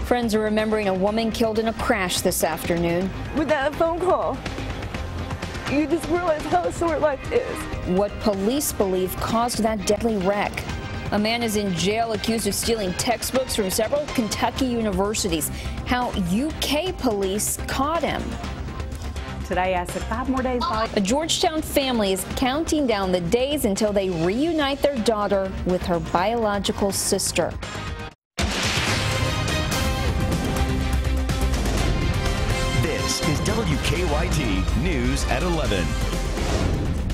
Friends are remembering a woman killed in a crash this afternoon. With that phone call, you just realize how short life is. What police believe caused that deadly wreck. A man is in jail accused of stealing textbooks from several Kentucky universities. How UK police caught him. Today, I said 5 more days. A Georgetown family is counting down the days until they reunite their daughter with her biological sister. This is WKYT News at 11.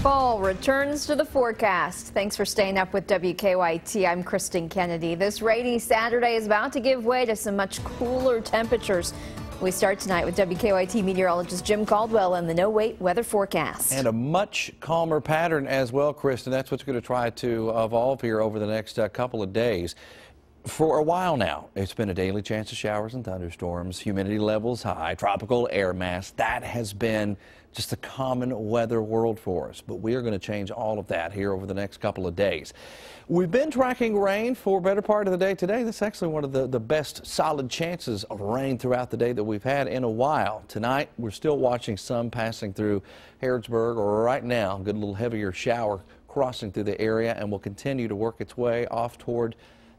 Fall returns to the forecast. Thanks for staying up with WKYT. I'm Kristen Kennedy. This rainy Saturday is about to give way to some much cooler temperatures. We start tonight with WKYT meteorologist Jim Caldwell and the no-wait weather forecast. And a much calmer pattern as well, Kristen. That's what's going to try to evolve here over the next couple of days. For a while now, it's been a daily chance of showers and thunderstorms, humidity levels high, tropical air mass. That has been just a common weather world for us. But we are going to change all of that here over the next couple of days. We've been tracking rain for a better part of the day today. That's actually one of the best solid chances of rain throughout the day that we've had in a while. Tonight, we're still watching some passing through Harrodsburg, or right now, a good little heavier shower crossing through the area, and will continue to work its way off toward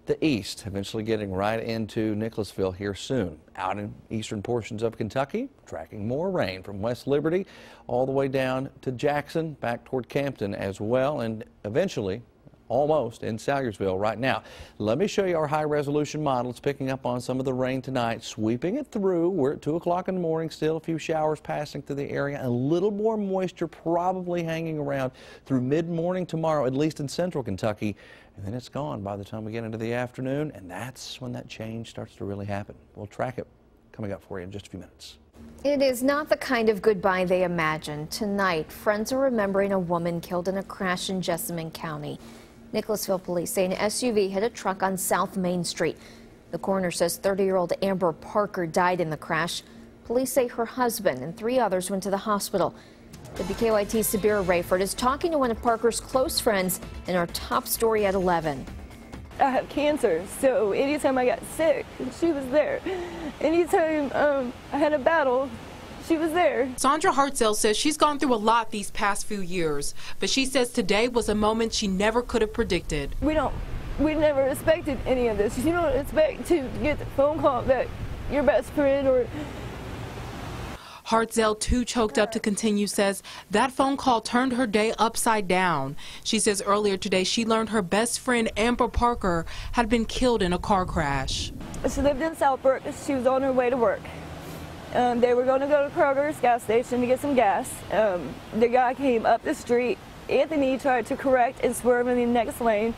the east, eventually getting right into Nicholasville here soon. Out in eastern portions of Kentucky, tracking more rain from West Liberty all the way down to Jackson, back toward Campton as well, and eventually almost in Salyersville right now. Let me show you our high-resolution model. It's picking up on some of the rain tonight, sweeping it through. We're at 2 o'clock in the morning, still a few showers passing through the area, and a little more moisture probably hanging around through mid-morning tomorrow, at least in central Kentucky. And then it's gone by the time we get into the afternoon, and that's when that change starts to really happen. We'll track it coming up for you in just a few minutes. It is not the kind of goodbye they imagined. Tonight, friends are remembering a woman killed in a crash in Jessamine County. Nicholasville police say an SUV hit a truck on South Main Street. The coroner says 30-year-old Amber Parker died in the crash. Police say her husband and 3 others went to the hospital. WKYT's Sabira Rayford is talking to one of Parker's close friends in our top story at 11. I have cancer, so anytime I got sick, she was there. Anytime I had a battle, she was there. Sandra Hartzell says she's gone through a lot these past few years, but she says today was a moment she never could have predicted. We never expected any of this. You don't expect to get the phone call that your best friend or... Hartzell, too choked up to continue, says that phone call turned her day upside down. She says earlier today she learned her best friend Amber Parker had been killed in a car crash. She lived in Southbrook. She was on her way to work. They were going to go to Kroger's gas station to get some gas. The guy came up the street. Anthony tried to correct and swerve in the next lane.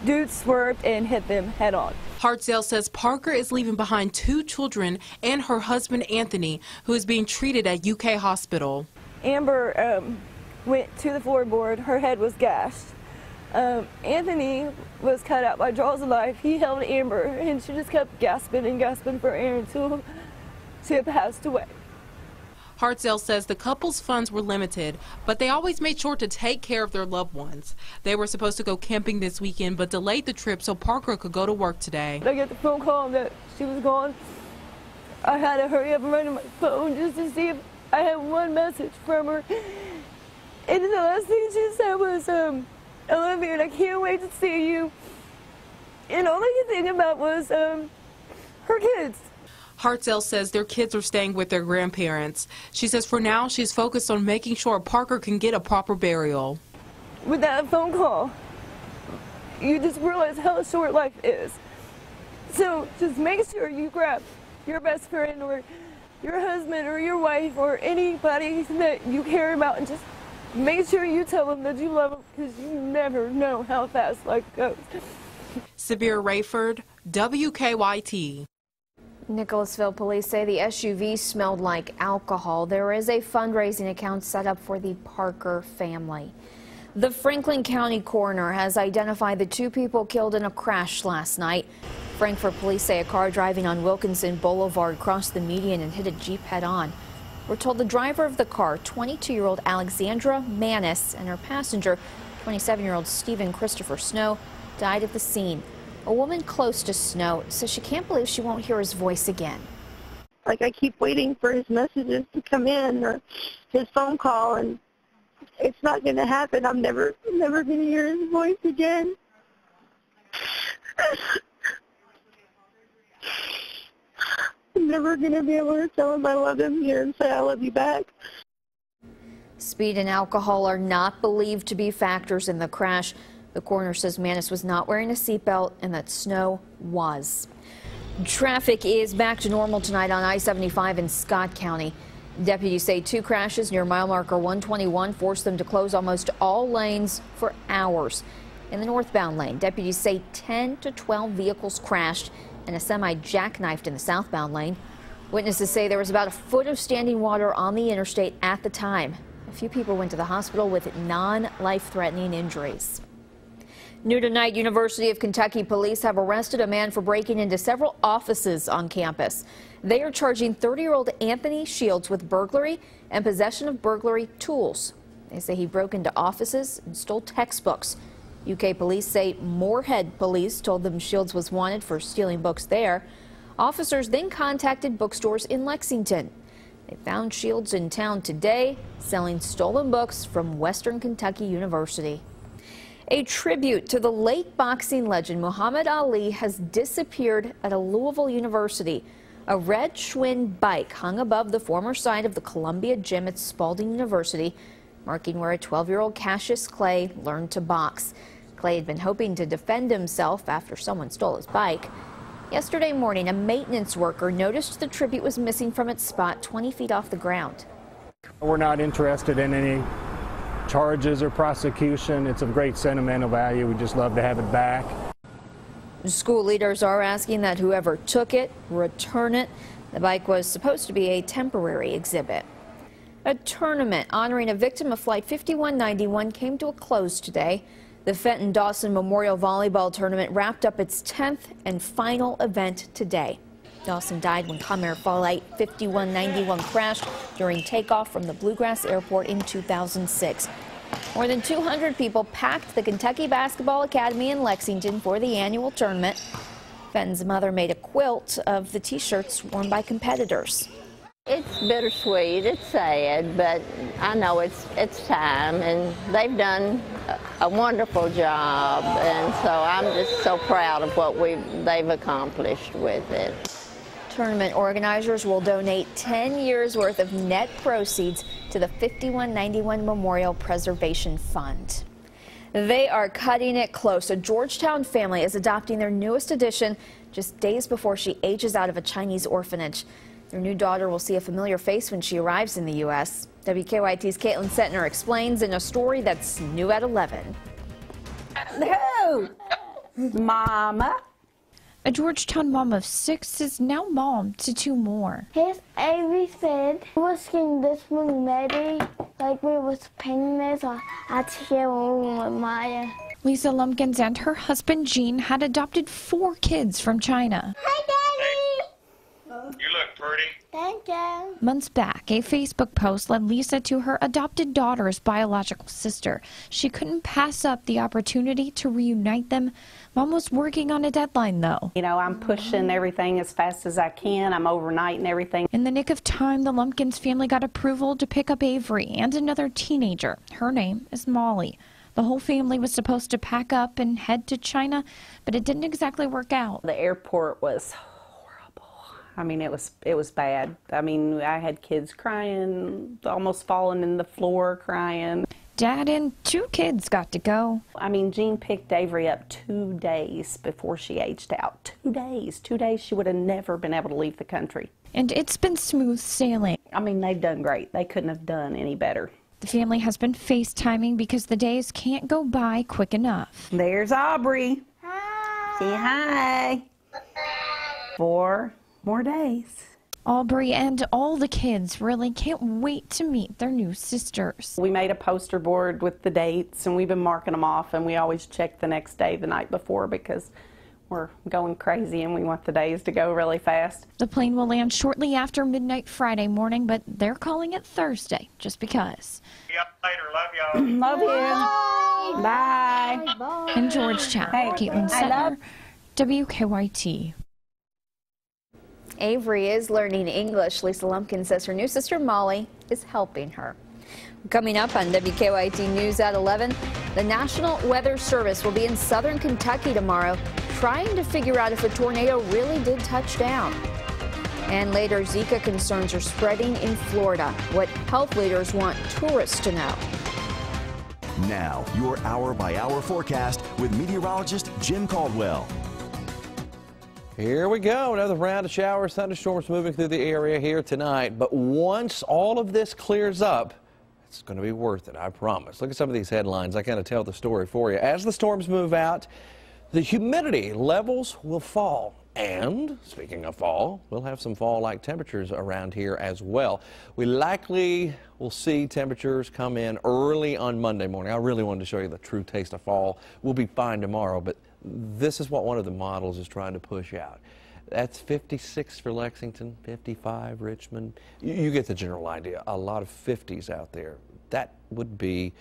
Dude swerved and hit them head on. Hartzell says Parker is leaving behind 2 children and her husband Anthony, who is being treated at UK Hospital. Amber went to the floorboard. Her head was gashed. Anthony was cut out by jaws of life. He held Amber, and she just kept gasping and gasping for air until she had passed away. Hartzell says the couple's funds were limited, but they always made sure to take care of their loved ones. They were supposed to go camping this weekend, but delayed the trip so Parker could go to work today. I got the phone call that she was gone. I had to hurry up and run to my phone just to see if I had one message from her. And the last thing she said was, I love you and I can't wait to see you. And all I could think about was her kids. Hartzell says their kids are staying with their grandparents. She says for now she's focused on making sure Parker can get a proper burial. With that phone call, you just realize how short life is. So just make sure you grab your best friend or your husband or your wife or anybody that you care about and just make sure you tell them that you love them, because you never know how fast life goes. Sabira Rayford, WKYT. Nicholasville police say the SUV smelled like alcohol. There is a fundraising account set up for the Parker family. The Franklin County coroner has identified the 2 people killed in a crash last night. Frankfort police say a car driving on Wilkinson Boulevard crossed the median and hit a Jeep head-on. We're told the driver of the car, 22-year-old Alexandra Manis, and her passenger, 27-year-old Stephen Christopher Snow, died at the scene. A woman close to Snow says she can't believe she won't hear his voice again. Like, I keep waiting for his messages to come in or his phone call, and it's not going to happen. I'm never going to hear his voice again. I'm never going to be able to tell him I love him here and say I love you back. Speed and alcohol are not believed to be factors in the crash. The coroner says Manis was not wearing a seatbelt and that Snow was. Traffic is back to normal tonight on I-75 in Scott County. Deputies say 2 crashes near mile marker 121 forced them to close almost all lanes for hours. In the northbound lane, deputies say 10 to 12 vehicles crashed and a semi jackknifed in the southbound lane. Witnesses say there was about a foot of standing water on the interstate at the time. A few people went to the hospital with non-life-threatening injuries. New tonight, University of Kentucky police have arrested a man for breaking into several offices on campus. They are charging 30-year-old Anthony Shields with burglary and possession of burglary tools. They say he broke into offices and stole textbooks. UK police say Moorhead police told them Shields was wanted for stealing books there. Officers then contacted bookstores in Lexington. They found Shields in town today selling stolen books from Western Kentucky University. A tribute to the late boxing legend Muhammad Ali has disappeared at a Louisville university. A red Schwinn bike hung above the former site of the Columbia Gym at Spalding University, marking where a 12-year-old Cassius Clay learned to box. Clay had been hoping to defend himself after someone stole his bike. Yesterday morning, a maintenance worker noticed the tribute was missing from its spot 20 feet off the ground. We're not interested in any charges or prosecution. It's of great sentimental value. We just love to have it back. School leaders are asking that whoever took it return it. The bike was supposed to be a temporary exhibit. A tournament honoring a victim of Flight 5191 came to a close today. The Fenton-Dawson Memorial Volleyball Tournament wrapped up its 10th and final event today. Dawson died when Comair Flight 5191 crashed during takeoff from the Bluegrass Airport in 2006. More than 200 people packed the Kentucky Basketball Academy in Lexington for the annual tournament. Fenton's mother made a quilt of the T-shirts worn by competitors. It's bittersweet, it's sad, but I know it's time, and they've done a wonderful job, and so I'm just so proud of what they've accomplished with it. Tournament organizers will donate 10 years worth of net proceeds to the 5191 Memorial Preservation Fund. They are cutting it close. A Georgetown family is adopting their newest addition just days before she ages out of a Chinese orphanage. Their new daughter will see a familiar face when she arrives in the U.S. WKYT's Caitlin Setner explains in a story that's new at 11. Who? Mama. A Georgetown mom of 6 is now mom to 2 more. Here's everything. We was getting this one ready, like we was painting this at here with Maya. Lisa Lumpkins and her husband Gene had adopted 4 kids from China. Hi, Daddy! You look pretty. Thank you. Months back, a Facebook post led Lisa to her adopted daughter's biological sister. She couldn't pass up the opportunity to reunite them. Mom was working on a deadline, though. You know, I'm pushing everything as fast as I can. I'm overnighting everything. In the nick of time, the Lumpkins family got approval to pick up Avery and another teenager. Her name is Molly. The whole family was supposed to pack up and head to China, but it didn't exactly work out. The airport was I mean, it was bad. I mean, I had kids crying, almost falling in the floor crying. Dad and 2 kids got to go. I mean, Jean picked Avery up 2 days before she aged out. 2 days. 2 days she would have never been able to leave the country. And it's been smooth sailing. I mean, they've done great. They couldn't have done any better. The family has been FaceTiming because the days can't go by quick enough. There's Aubrey. Hi. Say hi. 4 more days. Aubrey and all the kids really can't wait to meet their new sisters. We made a poster board with the dates, and we've been marking them off, and we always check the next day the night before because we're going crazy and we want the days to go really fast. The plane will land shortly after midnight Friday morning, but they're calling it Thursday just because. See you later. Love y'all. Love you. Bye. In Georgetown, Caitlin Setner, WKYT. Avery is learning English. Lisa Lumpkin says her new sister Molly is helping her. Coming up on WKYT News at 11, the National Weather Service will be in southern Kentucky tomorrow trying to figure out if a tornado really did touch down. And later, Zika concerns are spreading in Florida. What health leaders want tourists to know. Now, your hour-by-hour forecast with meteorologist Jim Caldwell. Here we go. Another round of showers, thunderstorms moving through the area here tonight. But once all of this clears up, it's going to be worth it, I promise. Look at some of these headlines. I kind of tell the story for you. As the storms move out, the humidity levels will fall. And speaking of fall, we'll have some fall-like temperatures around here as well. We likely will see temperatures come in early on Monday morning. I really wanted to show you the true taste of fall. We'll be fine tomorrow, but this is what one of the models is trying to push out. That's 56 for Lexington, 55 Richmond. You get the general idea. A lot of 50s out there. That would be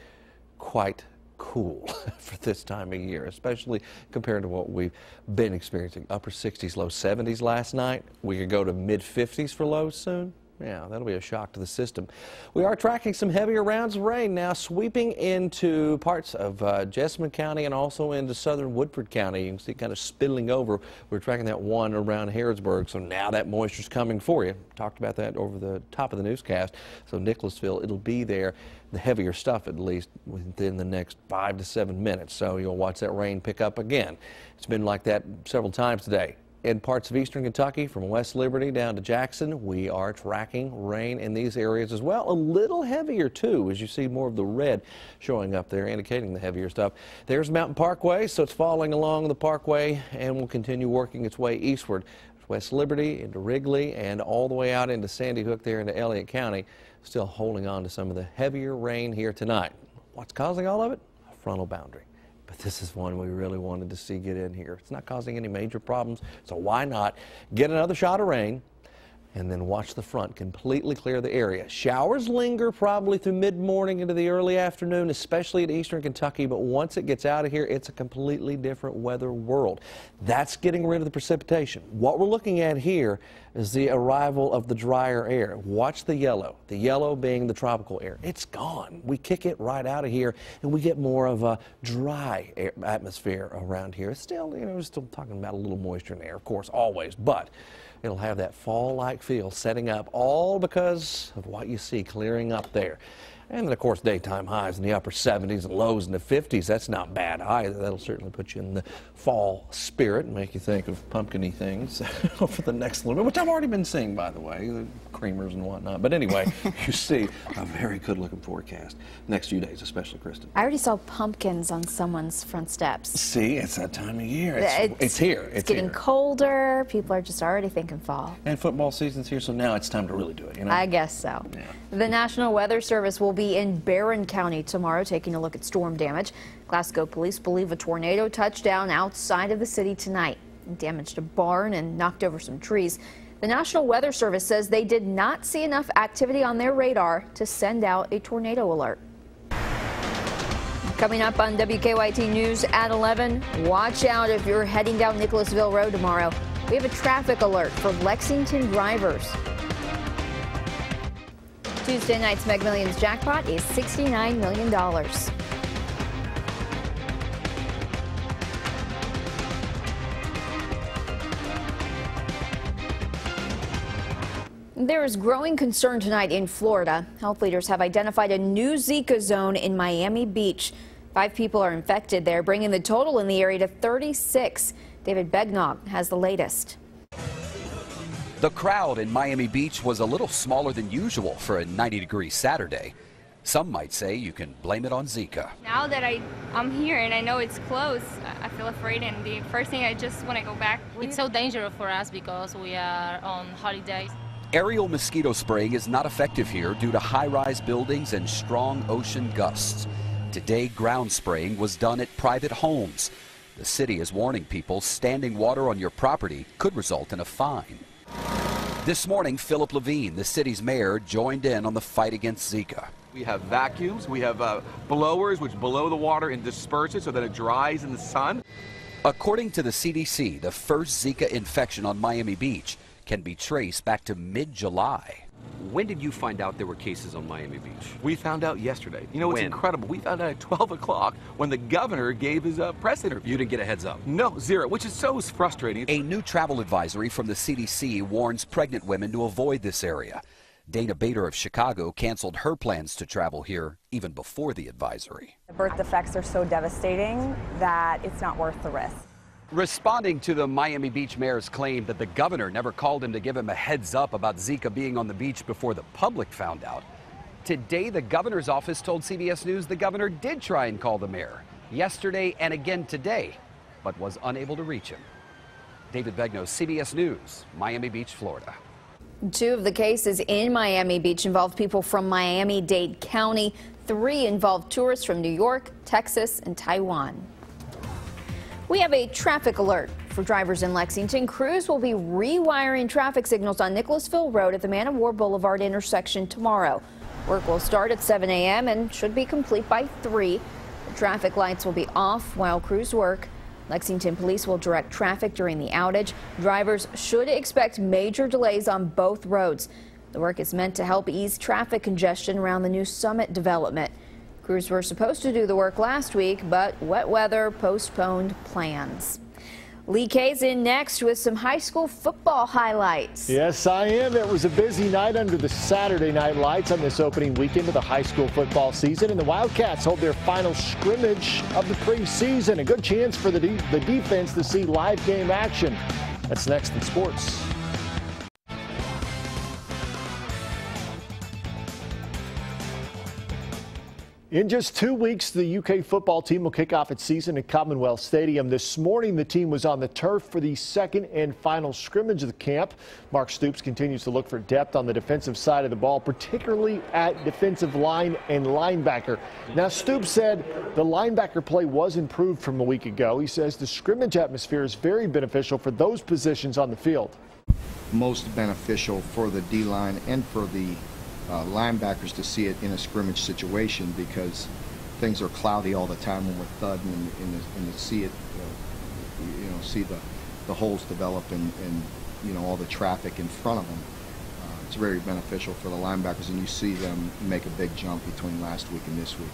quite cool for this time of year, especially compared to what we've been experiencing. Upper 60s, low 70s last night. We could go to mid 50s for lows soon. Yeah, that'll be a shock to the system. We are tracking some heavier rounds of rain now sweeping into parts of Jessamine County and also into southern Woodford County. You can see kind of spilling over. We're tracking that one around Harrodsburg, so now that moisture's coming for you. Talked about that over the top of the newscast. So Nicholasville, it'll be there, the heavier stuff at least, within the next 5 to 7 minutes. So you'll watch that rain pick up again. It's been like that several times today. In parts of eastern Kentucky, from West Liberty down to Jackson, we are tracking rain in these areas as well. A little heavier, too, as you see more of the red showing up there, indicating the heavier stuff. There's Mountain Parkway, so it's following along the parkway and will continue working its way eastward. West Liberty into Wrigley and all the way out into Sandy Hook there into Elliott County. Still holding on to some of the heavier rain here tonight. What's causing all of it? A frontal boundary. But this is one we really wanted to see get in here. It's not causing any major problems, so why not get another shot of rain and then watch the front completely clear the area. Showers linger probably through mid-morning into the early afternoon, especially in eastern Kentucky, but once it gets out of here, it's a completely different weather world. That's getting rid of the precipitation. What we're looking at here is the arrival of the drier air. Watch the yellow being the tropical air. It's gone. We kick it right out of here, and we get more of a dry atmosphere around here. It's still, we're still talking about a little moisture in the air, of course, always, but it'll have that fall-like feel setting up, all because of what you see clearing up there. And then, of course, daytime highs in the upper 70s and lows in the 50s. That's not bad either. That'll certainly put you in the fall spirit and make you think of pumpkin-y things for the next little bit, which I've already been seeing, by the way, the creamers and whatnot. But anyway, you see a very good-looking forecast next few days, especially, Kristen. I already saw pumpkins on someone's front steps. See, it's that time of year. It's here. It's getting colder. People are just already thinking fall. And football season's here, so now it's time to really do it, I guess so. Yeah. The National Weather Service will be in Barron County tomorrow, taking a look at storm damage. Glasgow police believe a tornado touched down outside of the city tonight. It damaged a barn and knocked over some trees. The National Weather Service says they did not see enough activity on their radar to send out a tornado alert. Coming up on WKYT News at 11, watch out if you're heading down Nicholasville Road tomorrow. We have a traffic alert for Lexington drivers. Tuesday night's Mega Millions jackpot is $69 million. There is growing concern tonight in Florida. Health leaders have identified a new Zika zone in Miami Beach. 5 people are infected there, bringing the total in the area to 36. David Begnog has the latest. The crowd in Miami Beach was a little smaller than usual for a 90-degree Saturday. Some might say you can blame it on Zika. Now that I'm here and I know it's close, I feel afraid, and the first thing I just want to go back. It's so dangerous for us because we are on holidays. Aerial mosquito spraying is not effective here due to high-rise buildings and strong ocean gusts. Today, ground spraying was done at private homes. The city is warning people standing water on your property could result in a fine. This morning, Philip Levine, the city's mayor, joined in on the fight against Zika. We have vacuums, we have blowers which blow the water and disperse it so that it dries in the sun. According to the CDC, the first Zika infection on Miami Beach can be traced back to mid-July. When did you find out there were cases on Miami Beach? We found out yesterday. You know, it's incredible. We found out at 12 o'clock when the governor gave his press interview. You didn't get a heads up? No, zero, which is so frustrating. A new travel advisory from the CDC warns pregnant women to avoid this area. Dana Bader of Chicago canceled her plans to travel here even before the advisory. The birth defects are so devastating that it's not worth the risk. Responding to the Miami Beach mayor's claim that the governor never called him to give him a heads up about Zika being on the beach before the public found out, today the governor's office told CBS News the governor did try and call the mayor yesterday and again today, but was unable to reach him. David Begnos, CBS News, Miami Beach, Florida. 2 of the cases in Miami Beach involved people from Miami-Dade County. 3 involved tourists from New York, Texas, and Taiwan. We have a traffic alert for drivers in Lexington. Crews will be rewiring traffic signals on Nicholasville Road at the Man of War Boulevard intersection tomorrow. Work will start at 7 a.m. and should be complete by 3. The traffic lights will be off while crews work. Lexington police will direct traffic during the outage. Drivers should expect major delays on both roads. The work is meant to help ease traffic congestion around the new Summit development. Crews were supposed to do the work last week, but wet weather postponed plans. Lee K's in next with some high school football highlights. Yes, I am. It was a busy night under the Saturday night lights on this opening weekend of the high school football season, and the Wildcats hold their final scrimmage of the preseason. A good chance for the defense to see live game action. That's next in sports. In just 2 weeks, the UK football team will kick off its season at Commonwealth Stadium. This morning, the team was on the turf for the second and final scrimmage of the camp. Mark Stoops continues to look for depth on the defensive side of the ball, particularly at defensive line and linebacker. Now, Stoops said the linebacker play was improved from a week ago. He says the scrimmage atmosphere is very beneficial for those positions on the field. Most beneficial for the D-line and for the linebackers to see it in a scrimmage situation, because things are cloudy all the time when we're thudding and to see it, see the holes develop and all the traffic in front of them. It's very beneficial for the linebackers, and you see them make a big jump between last week and this week.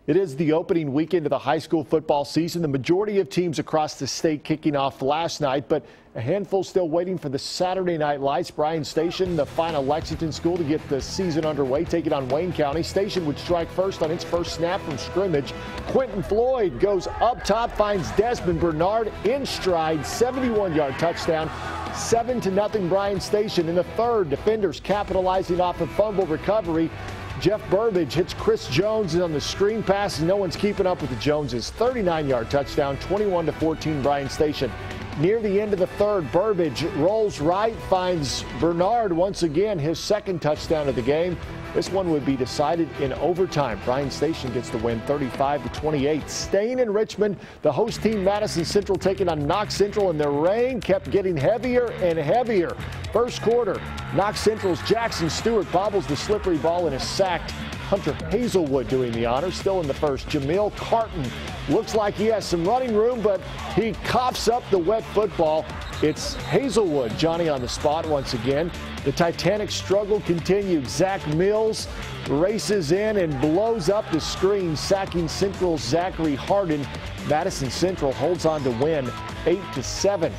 It is the opening weekend of the high school football season. The majority of teams across the state kicking off last night, but a handful still waiting for the Saturday night lights. Bryan Station, the final Lexington school to get the season underway, taking on Wayne County. Station would strike first on its first snap from scrimmage. Quentin Floyd goes up top, finds Desmond Bernard in stride, 71-yard touchdown. 7-0 Bryan Station. In the third, defenders capitalizing off a fumble recovery. Jeff Burbage hits Chris Jones on the screen pass, and no one's keeping up with the Joneses. 39-yard touchdown, 21-14 Bryan Station. Near the end of the third, Burbage rolls right, finds Bernard once again, his second touchdown of the game. This one would be decided in overtime. Bryan Station gets the win 35-28. Staying in Richmond, the host team Madison Central taking on Knox Central, and the rain kept getting heavier and heavier. First quarter, Knox Central's Jackson Stewart bobbles the slippery ball and is sacked. Hunter Hazelwood doing the honors. Still in the first, Jamil Carton looks like he has some running room, but he coughs up the wet football. It's Hazelwood, Johnny on the spot once again. The Titanic struggle continued. Zach Mills races in and blows up the screen, sacking Central's Zachary Harden. Madison Central holds on to win 8-7.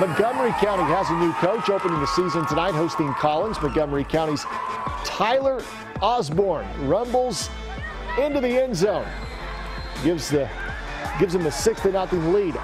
Montgomery County has a new coach opening the season tonight, hosting Collins. Montgomery County's Tyler Osborne rumbles into the end zone, gives them a 6-0 lead.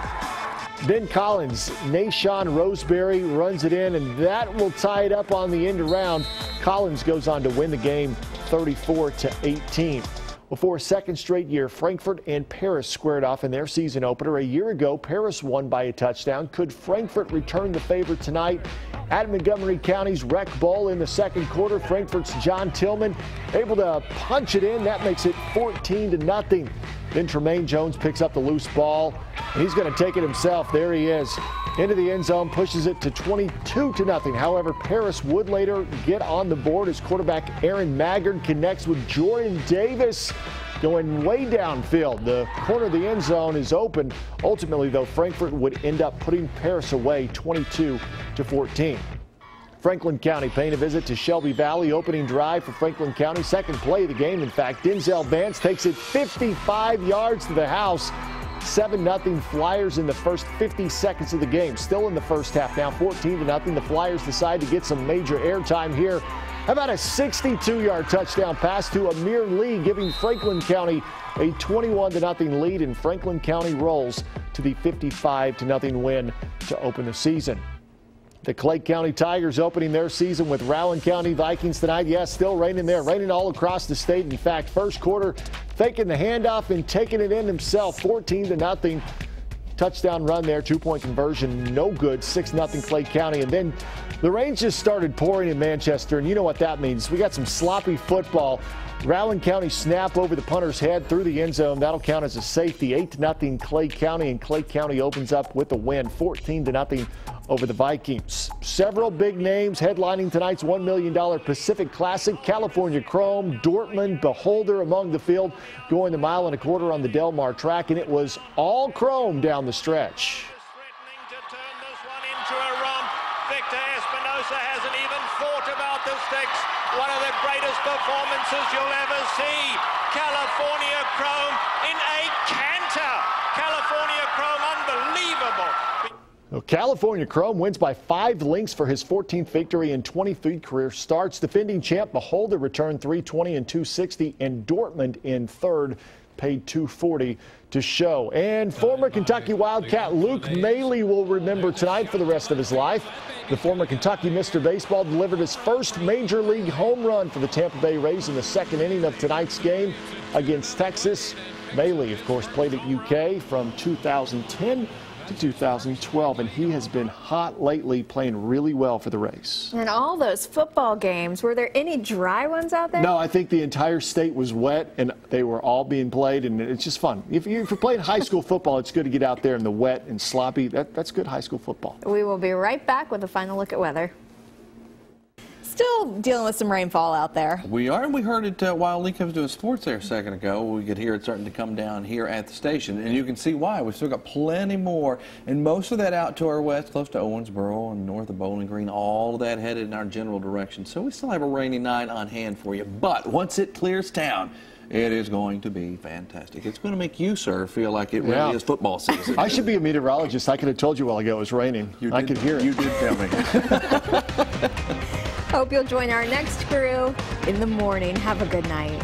Then Collins, Nashawn Roseberry runs it in, and that will tie it up on the end around. Collins goes on to win the game 34-18. Well, for a second straight year, Frankfort and Paris squared off in their season opener. A year ago, Paris won by a touchdown. Could Frankfort return the favor tonight at Montgomery County's Rec Bowl in the second quarter? Frankfort's John Tillman able to punch it in. That makes it 14-0. Then Tremaine Jones picks up the loose ball, and he's going to take it himself. There he is. Into the end zone, pushes it to 22-0. However, Paris would later get on the board as quarterback Aaron Maggard connects with Jordan Davis going way downfield. The corner of the end zone is open. Ultimately, though, Frankfort would end up putting Paris away 22-14. Franklin County paying a visit to Shelby Valley. Opening drive for Franklin County. Second play of the game, in fact. Denzel Vance takes it 55 yards to the house. 7-0 Flyers in the first 50 seconds of the game. Still in the first half now, 14-0. The Flyers decide to get some major airtime here. How about a 62-yard touchdown pass to Amir Lee, giving Franklin County a 21-0 lead, and Franklin County rolls to the 55-0 win to open the season. The Clay County Tigers opening their season with Rowan County Vikings tonight. Yes, still raining there, raining all across the state. In fact, first quarter, faking the handoff and taking it in himself, 14-0. Touchdown run there, 2-point conversion, no good, 6-0 Clay County. And then the rain just started pouring in Manchester, and you know what that means. We got some sloppy football. Rowan County snap over the punter's head through the end zone. That'll count as a safety, 8-0 Clay County, and Clay County opens up with a win, 14-0 over the Vikings. Several big names headlining tonight's $1 million Pacific Classic. California Chrome, Dortmund, Beholder among the field, going the 1.25 miles on the Del Mar track, and it was all Chrome down the stretch. Victor Espinosa hasn't even thought about the sticks. One of the greatest performances you'll ever see. California Chrome in a canter. California Chrome, unbelievable. Well, California Chrome wins by 5 lengths for his 14th victory in 23 career starts. Defending champ Beholder returned 320 and 260, and Dortmund in third paid $240 to show. And former Kentucky Wildcat Luke Maley will remember tonight for the rest of his life. The former Kentucky Mr. Baseball delivered his first major league home run for the Tampa Bay Rays in the second inning of tonight's game against Texas. Maley, of course, played at UK from 2010 to 2012, and he has been hot lately, playing really well for the Rays. And all those football games, were there any dry ones out there? No, I think the entire state was wet, and they were all being played, and it's just fun. If you're playing high school football, it's good to get out there in the wet and sloppy. That's good high school football. We will be right back with a final look at weather. Still dealing with some rainfall out there. We are, and we heard it while Lee was doing sports there a second ago. We could hear it starting to come down here at the station, and you can see why. We've still got plenty more, and most of that out to our west, close to Owensboro and north of Bowling Green, all of that headed in our general direction. So we still have a rainy night on hand for you, but once it clears town, it is going to be fantastic. It's going to make you, sir, feel like it really is football season. I should be a meteorologist. I could have told you a while ago it was raining. I could hear it. You did tell me. Hope you'll join our next crew in the morning. Have a good night.